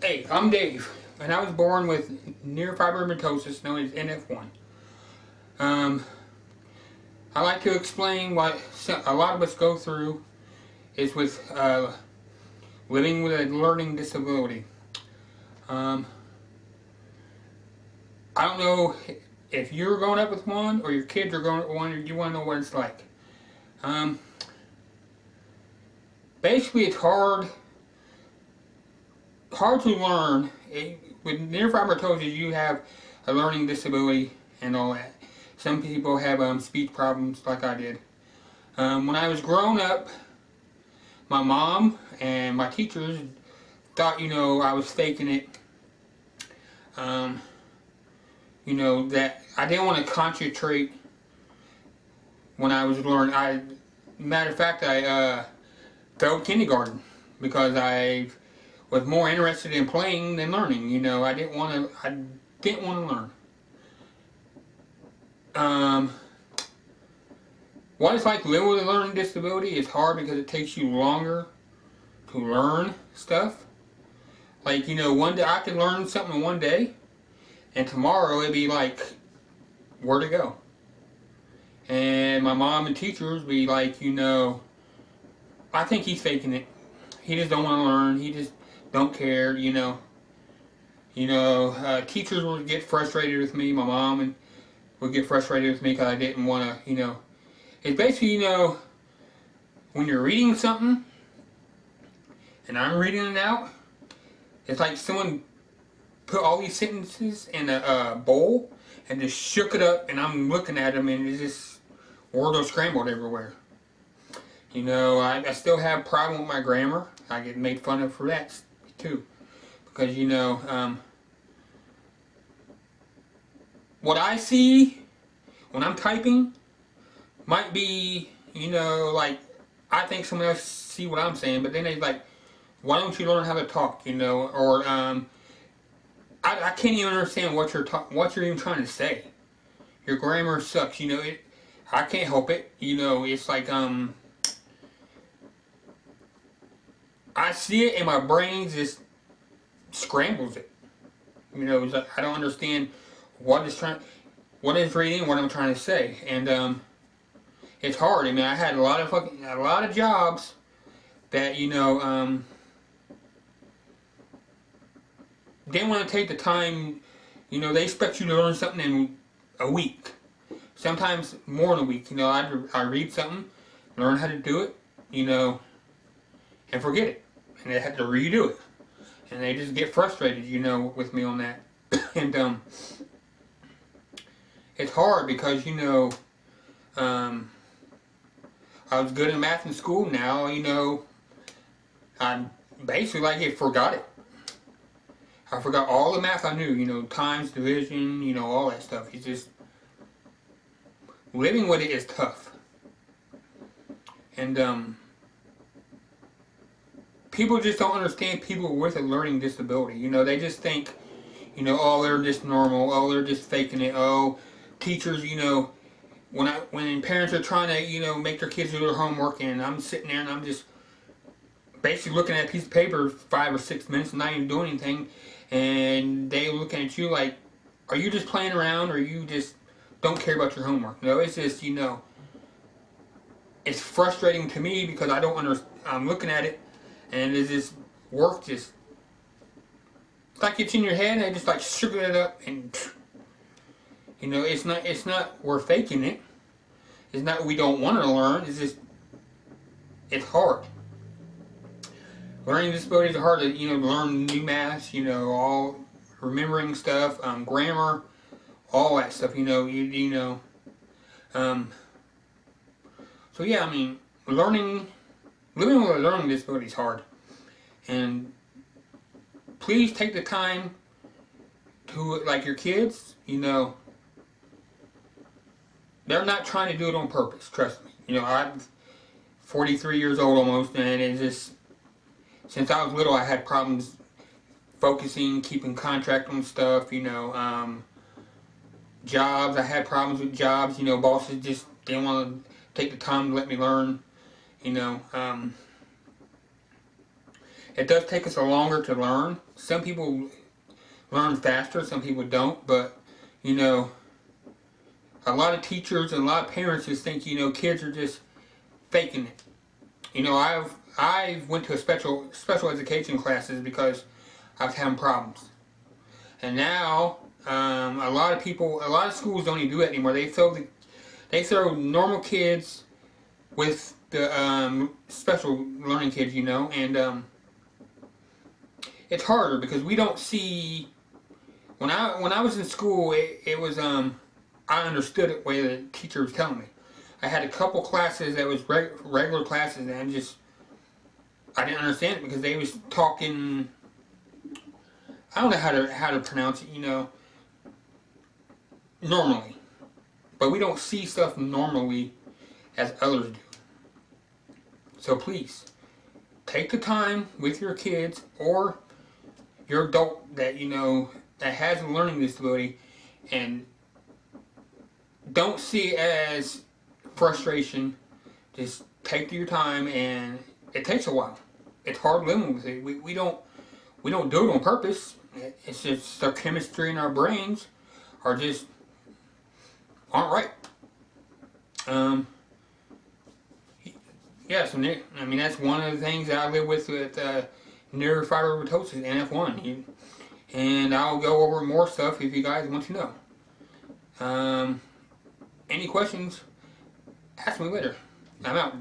Hey, I'm Dave, and I was born with neurofibromatosis, known as NF1. Um, I like to explain what a lot of us go through is with living with a learning disability. Um, I don't know if you're growing up with one or your kids are growing up with one, or you want to know what it's like. Um, Basically, it's hard to learn. With neurofibromatosis, you have a learning disability and all that. Some people have speech problems like I did. When I was growing up, my mom and my teachers thought, I was faking it. That I didn't want to concentrate when I was learning. Matter of fact, I failed kindergarten because I was more interested in playing than learning. I didn't want to learn. What it's like living with a learning disability is hard because it takes you longer to learn stuff. Like, one day I could learn something in one day, and tomorrow it'd be like, where to go? And my mom and teachers be like, I think he's faking it. He just don't want to learn. He just don't care, teachers would get frustrated with me. My mom would get frustrated with me because I didn't want to, It's basically, when you're reading something, and I'm reading it out, it's like someone put all these sentences in a bowl and just shook it up, and I'm looking at them, and it's just words are scrambled everywhere. I still have a problem with my grammar. I get made fun of for that too, because what I see when I'm typing might be, like, I think someone else see what I'm saying, but then they're like, why don't you learn how to talk, or I can't even understand what you're even trying to say. Your grammar sucks, I can't help it, it's like, I see it and my brain just scrambles it. It's like I don't understand what it's reading, what I'm trying to say, and it's hard. I mean, I had a lot of jobs that didn't want to take the time. They expect you to learn something in a week, sometimes more than a week. I read something, learn how to do it, and forget it, and they have to redo it, and they just get frustrated, with me on that, and it's hard because I was good in math in school. Now, I basically forgot it. I forgot all the math I knew, times, division, all that stuff. It's just, living with it is tough. And, people just don't understand people with a learning disability. They just think, oh, they're just normal. Oh, they're just faking it. Oh, teachers, when parents are trying to, make their kids do their homework, and I'm sitting there and I'm just basically looking at a piece of paper 5 or 6 minutes and not even doing anything, and they looking at you like, are you just playing around, or you just don't care about your homework? It's just, it's frustrating to me because I don't understand. I'm looking at it, and it's just work just, it's like it's in your head, and I just sugar it up, and it's not we're faking it. It's not we don't want to learn. It's just, it's hard. Learning disabilities are hard to, learn new math, all remembering stuff, grammar, all that stuff, So yeah, I mean, living with a learning disability is hard. And please take the time to, like your kids, they're not trying to do it on purpose, trust me. I'm 43 years old almost, and it's just, since I was little, I had problems focusing, keeping contract on stuff, jobs. I had problems with jobs, bosses just didn't want to take the time to let me learn, It does take us a longer to learn. Some people learn faster, some people don't, but, you know, a lot of teachers and a lot of parents just think, you know, kids are just faking it. You know, I went to a special education classes because I was having problems. And now, a lot of schools don't even do that anymore. They throw normal kids with the special learning kids, you know, and it's harder because we don't see. When I was in school, it was I understood it the way the teacher was telling me. I had a couple classes that was regular classes, and I didn't understand it because they was talking. I don't know how to pronounce it, you know, normally, but we don't see stuff normally as others do. So please take the time with your kids or your adult that you know that has a learning disability, and don't see it as frustration. Just take your time, and it takes a while. It's hard living with it. We don't do it on purpose. It's just the chemistry in our brains are just aren't right. Yeah, so I mean that's one of the things that I live with neurofibromatosis, NF1, and I'll go over more stuff if you guys want to know. Any questions? Ask me later. I'm out.